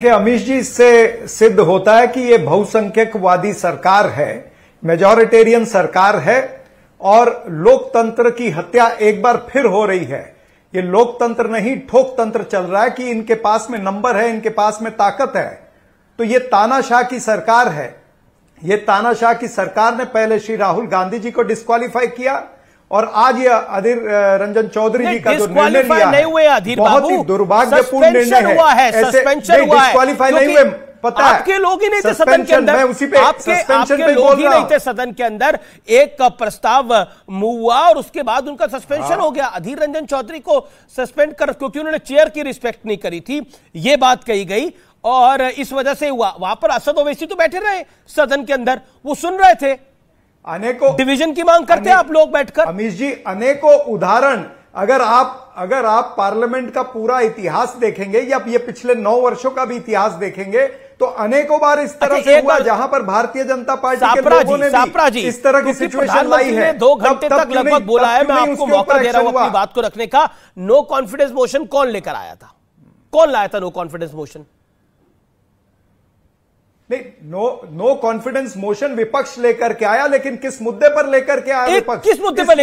कि अमीश जी, इससे सिद्ध होता है कि ये बहुसंख्यकवादी सरकार है, मेजॉरिटेरियन सरकार है और लोकतंत्र की हत्या एक बार फिर हो रही है। ये लोकतंत्र नहीं, ठोकतंत्र चल रहा है कि इनके पास में नंबर है, इनके पास में ताकत है। तो ये तानाशाह की सरकार है। ये तानाशाह की सरकार ने पहले श्री राहुल गांधी जी को डिस्क्वालीफाई किया और आज ये अधीर रंजन चौधरी जी का जो निर्णय लिया नहीं हुए अधीर बहुत ही दुर्भाग्यपूर्ण निर्णय है। सस्पेंशन हुआ है, डिस्क्वालीफाई नहीं हुए, पता है आपके लोग ही नहीं थे सदन के अंदर, आपके लोग ही नहीं थे सदन के अंदर। एक प्रस्ताव मूव हुआ और उसके बाद उनका सस्पेंशन हो गया। अधीर रंजन चौधरी को सस्पेंड कर, क्योंकि उन्होंने चेयर की रिस्पेक्ट नहीं करी थी, ये बात कही गई और इस वजह से हुआ। वहां पर असद ओवैसी तो बैठे रहे सदन के अंदर, वो सुन रहे थे, अनेकों डिवीजन की मांग करते हैं आप लोग बैठकर। अमीश जी, अनेकों उदाहरण, अगर आप पार्लियामेंट का पूरा इतिहास देखेंगे या ये पिछले 9 वर्षों का भी इतिहास देखेंगे तो अनेकों बार इस तरह से हुआ जहां पर भारतीय जनता पार्टी के लोगों ने भी इस तरह की सिचुएशन लाई है। 2 घंटे तक लगभग बोला है, मैं आपको मौका दे रहा हूं अपनी बात को रखने का। नो कॉन्फिडेंस मोशन कौन लेकर आया था? कौन लाया था नो कॉन्फिडेंस मोशन? नहीं, नो कॉन्फिडेंस मोशन विपक्ष लेकर के आया, लेकिन किस मुद्दे पर लेकर के आया विपक्ष? किस मुद्दे पर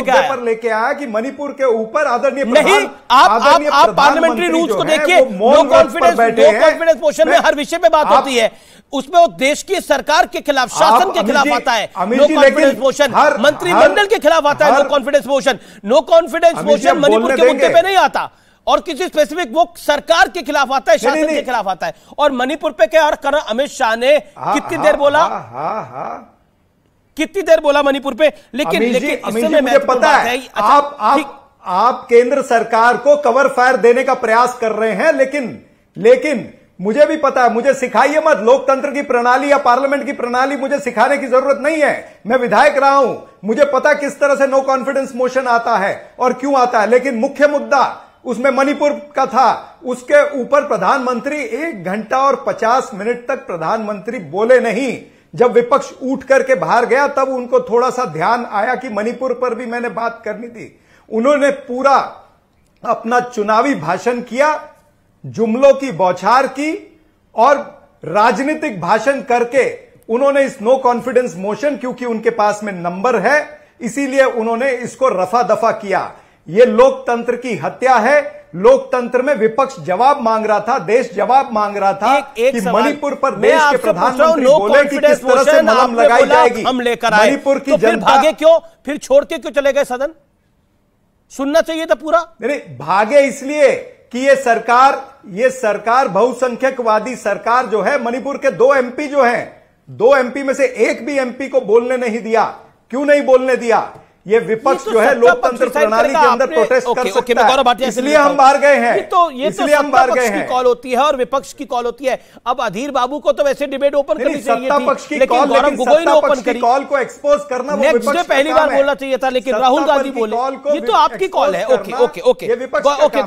लेके आया कि मणिपुर के ऊपर आदरणीय नहीं, आप पार्लियामेंट्री रूल्स को देखिए। नो कॉन्फिडेंस मोशन में हर विषय पे बात होती है, उसमें वो देश की सरकार के खिलाफ, शासन के खिलाफ आता है नो कॉन्फिडेंस मोशन, मंत्रिमंडल के खिलाफ आता है no confidence motion. No confidence motion Manipur के मुद्दे पे नहीं आता और किसी स्पेसिफिक वो सरकार के खिलाफ आता है, शासन के खिलाफ आता है। और मणिपुर पे क्या और अमित शाह ने कितनी देर बोला? कितनी देर बोला मणिपुर पे? लेकिन इससे मुझे पता है आप केंद्र सरकार को कवर फायर देने का प्रयास कर रहे हैं, लेकिन मुझे भी पता है, मुझे सिखाइए मत लोकतंत्र की प्रणाली या पार्लियामेंट की प्रणाली, मुझे सिखाने की जरूरत नहीं है। मैं विधायक रहा हूं, मुझे पता किस तरह से नो कॉन्फिडेंस मोशन आता है और क्यों आता है। लेकिन मुख्य मुद्दा उसमें मणिपुर का था, उसके ऊपर प्रधानमंत्री 1 घंटा और 50 मिनट तक प्रधानमंत्री बोले नहीं। जब विपक्ष उठ करके बाहर गया तब उनको थोड़ा सा ध्यान आया कि मणिपुर पर भी मैंने बात करनी थी। उन्होंने पूरा अपना चुनावी भाषण किया, जुमलों की बौछार की और राजनीतिक भाषण करके उन्होंने इस नो कॉन्फिडेंस मोशन, क्योंकि उनके पास में नंबर है इसीलिए उन्होंने इसको रफा दफा किया। ये लोकतंत्र की हत्या है। लोकतंत्र में विपक्ष जवाब मांग रहा था, देश जवाब मांग रहा था कि मणिपुर पर देश के प्रधानमंत्री बोले कि किस तरह से मलम लगाई जाएगी। हम लेकर आए मणिपुर की जनता, फिर भागे क्यों? फिर छोड़ के क्यों चले गए सदन? सुनना चाहिए था पूरा। नहीं, भागे इसलिए कि ये सरकार बहुसंख्यकवादी सरकार जो है, मणिपुर के 2 एमपी जो हैं, 2 एमपी में से एक भी एमपी को बोलने नहीं दिया। क्यों नहीं बोलने दिया? ये विपक्ष जो है लोकतंत्र प्रणाली के अंदर प्रोटेस्ट कर सकता है, इसलिए हम बाहर गए हैं। इसलिए हम बाहर गए हैं। कॉल होती है और विपक्ष की कॉल होती है। अब अधीर बाबू को तो वैसे डिबेट ओपन करनी चाहिए सत्ता पक्ष की कॉल, लेकिन सत्ता पक्ष की कॉल को एक्सपोज करना वो विपक्ष का पहली बार बोलना चाहिए था, लेकिन राहुल गांधी बोले। ये तो आपकी कॉल है। ओके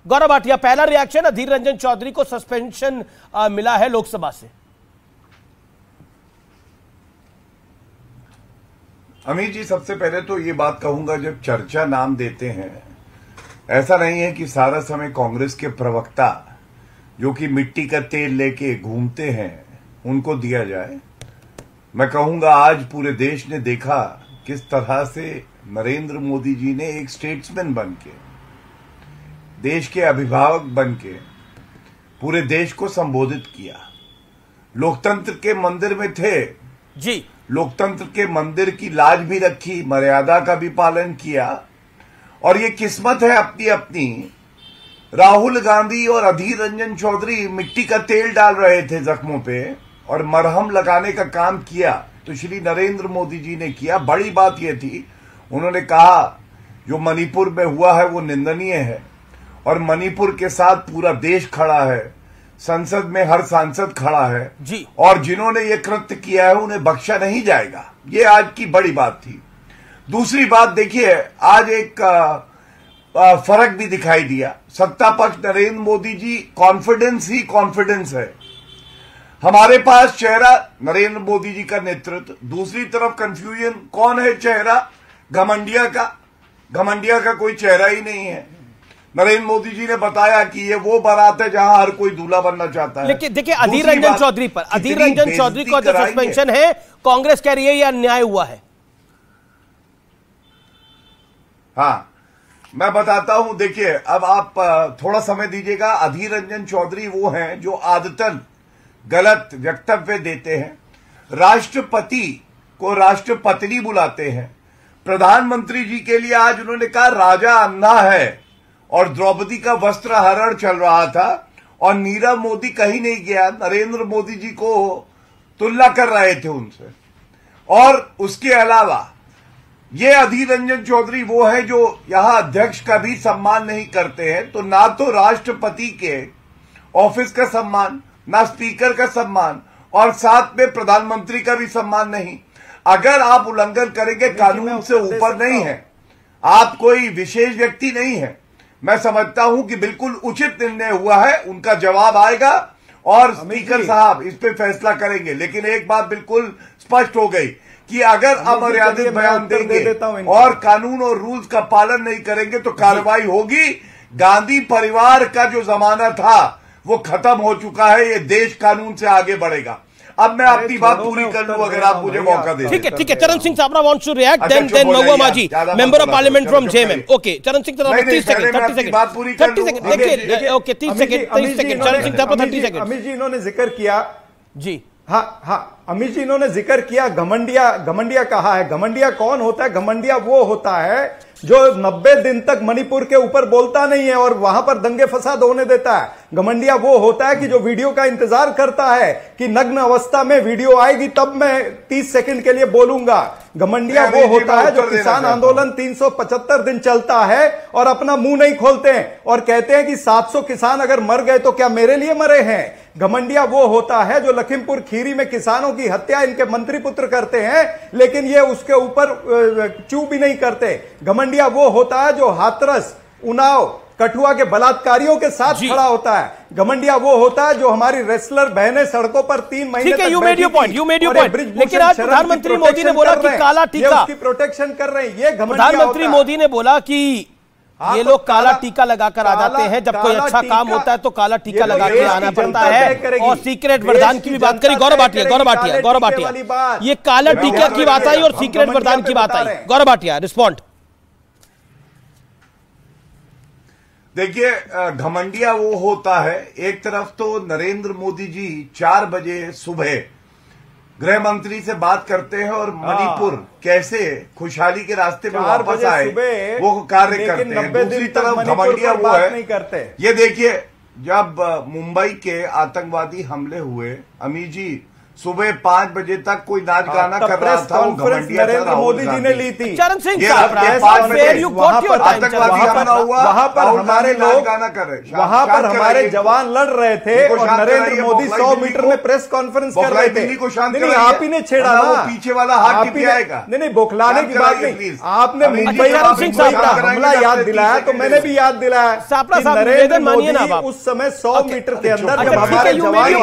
गौरव भाटिया, पहला रिएक्शन, अधीर रंजन चौधरी को सस्पेंशन मिला है लोकसभा से। अमित जी, सबसे पहले तो ये बात कहूंगा, जब चर्चा नाम देते हैं, ऐसा नहीं है कि सारा समय कांग्रेस के प्रवक्ता जो कि मिट्टी का तेल लेके घूमते हैं उनको दिया जाए। मैं कहूंगा आज पूरे देश ने देखा किस तरह से नरेंद्र मोदी जी ने एक स्टेट्समैन बनके, देश के अभिभावक बनके पूरे देश को संबोधित किया। लोकतंत्र के मंदिर में थे जी, लोकतंत्र के मंदिर की लाज भी रखी, मर्यादा का भी पालन किया। और ये किस्मत है अपनी अपनी, राहुल गांधी और अधीर रंजन चौधरी मिट्टी का तेल डाल रहे थे जख्मों पे और मरहम लगाने का काम किया तो श्री नरेंद्र मोदी जी ने किया। बड़ी बात यह थी, उन्होंने कहा जो मणिपुर में हुआ है वो निंदनीय है और मणिपुर के साथ पूरा देश खड़ा है, संसद में हर सांसद खड़ा है जी, और जिन्होंने ये कृत्य किया है उन्हें बख्शा नहीं जाएगा। ये आज की बड़ी बात थी। दूसरी बात देखिए, आज एक फर्क भी दिखाई दिया। सत्ता पक्ष नरेंद्र मोदी जी, कॉन्फिडेंस ही कॉन्फिडेंस है। हमारे पास चेहरा नरेंद्र मोदी जी का नेतृत्व, दूसरी तरफ कंफ्यूजन, कौन है चेहरा? घमंडिया का कोई चेहरा ही नहीं है। नरेंद्र मोदी जी ने बताया कि ये वो बारात है जहां हर कोई दूल्हा बनना चाहता है। लेकिन देखिए अधीर रंजन चौधरी पर, अधीर रंजन चौधरी को जो सस्पेंशन है, कांग्रेस कह रही है यह अन्याय हुआ है। हाँ, मैं बताता हूं। देखिए, अब आप थोड़ा समय दीजिएगा। अधीर रंजन चौधरी वो हैं जो आदतन गलत वक्तव्य देते हैं, राष्ट्रपति को राष्ट्रपत्नी बुलाते हैं। प्रधानमंत्री जी के लिए आज उन्होंने कहा राजा अंधा है, और द्रौपदी का वस्त्रहरण चल रहा था और नीरव मोदी कहीं नहीं गया, नरेंद्र मोदी जी को तुलना कर रहे थे उनसे। और उसके अलावा ये अधीर रंजन चौधरी वो है जो यहां अध्यक्ष का भी सम्मान नहीं करते हैं। तो ना तो राष्ट्रपति के ऑफिस का सम्मान, ना स्पीकर का सम्मान, और साथ में प्रधानमंत्री का भी सम्मान नहीं। अगर आप उल्लंघन करेंगे, कानून से ऊपर नहीं है, आप कोई विशेष व्यक्ति नहीं है। मैं समझता हूं कि बिल्कुल उचित निर्णय हुआ है, उनका जवाब आएगा और स्पीकर साहब इस पे फैसला करेंगे। लेकिन एक बात बिल्कुल स्पष्ट हो गई कि अगर अमर्यादित बयान देंगे और कानून और रूल्स का पालन नहीं करेंगे तो कार्रवाई होगी। गांधी परिवार का जो जमाना था वो खत्म हो चुका है, ये देश कानून से आगे बढ़ेगा। अब मैं अपनी बात पूरी कर लूं अगर आप मुझे मौका दें। ठीक है। Charan Singh Sabra wants to react, then Mehbooba Manjhi, member of parliament from JMM. Okay, Charan Singh 30 second बात पूरी कर लूं। देखिए, ओके 30 सेकंड चरण सिंह साहब 30 सेकंड। अमित जी इन्होंने जिक्र किया जी, हाँ, अमित जी इन्होंने जिक्र किया घमंडिया कहा है। घमंडिया कौन होता है? घमंडिया वो होता है जो 90 दिन तक मणिपुर के ऊपर बोलता नहीं है और वहां पर दंगे फसाद होने देता है। घमंडिया वो होता है कि जो वीडियो का इंतजार करता है कि नग्न अवस्था में वीडियो आएगी तब मैं 30 सेकंड के लिए बोलूंगा। घमंडिया वो होता है जो किसान आंदोलन 375 दिन चलता है और अपना मुंह नहीं खोलते हैं और कहते हैं कि 700 किसान अगर मर गए तो क्या मेरे लिए मरे हैं। घमंडिया वो होता है जो लखीमपुर खीरी में किसानों की हत्या इनके मंत्री पुत्र करते हैं लेकिन ये उसके ऊपर चू भी नहीं करते। घमंडिया वो होता है जो हाथरस, उन्नाव, कठुआ के बलात्कारियों के साथ खड़ा होता है। घमंडिया वो होता है जो हमारी रेसलर बहनें सड़कों पर 3 महीने तक यू मेड योर पॉइंट। लेकिन आज प्रधानमंत्री मोदी ने बोला कि काला टीका, उसकी प्रोटेक्शन कर रहे हैं। ये प्रधानमंत्री मोदी ने बोला कि ये लोग काला टीका लगाकर आ जाते हैं, जब कोई अच्छा काम होता है तो काला टीका लगा के आना पड़ता है। और सीक्रेट वरदान की भी बात करी गौरव भाटिया, ये काला टीका की बात आई और सीक्रेट वरदान की बात आई। गौरव भाटिया, रिस्पॉन्ड। देखिए, घमंडिया वो होता है, एक तरफ तो नरेंद्र मोदी जी 4 बजे सुबह गृह मंत्री से बात करते हैं और मणिपुर कैसे खुशहाली के रास्ते में वापस आए वो कार्य करते हैं। दूसरी तरफ घमंडिया वो है, ये देखिए, जब मुंबई के आतंकवादी हमले हुए, अमीर जी सुबह 5 बजे तक कोई नाच गाना कर रहा था, वो घमंडिया नरेंद्र मोदी जी ने ली थी। चरण सिंह आतंकवादी हमला हुआ, वहां पर हमारे लोग गाना कर रहे, वहां पर हमारे जवान लड़ रहे थे और नरेंद्र मोदी 100 मीटर में प्रेस कॉन्फ्रेंस कर रहे थे। नहीं, आप ही ने छेड़ा ना, पीछे वाला हाथ टिप आएगा। नहीं, बौखलाने की बात नहीं। आपने मुंबई का हमला याद दिलाया तो मैंने भी याद दिलाया। नरेंद्र मोदी उस समय 100 मीटर के अंदर जब हमारे जवान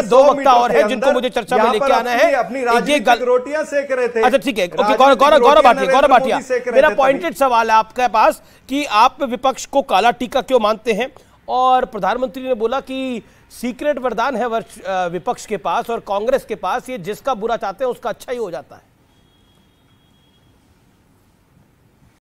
दो वक्ता और है जिनको मुझे चर्चा में लेके आना है। अपनी राजनीतिक रोटियां सेक रहे थे। अच्छा ठीक है, गौरव भाटिया, मेरा पॉइंटेड सवाल है आपके पास कि आप विपक्ष को काला टीका क्यों मानते हैं? और प्रधानमंत्री ने बोला कि सीक्रेट वरदान है विपक्ष के पास और कांग्रेस के पास, ये जिसका बुरा चाहते हैं उसका अच्छा ही हो जाता है।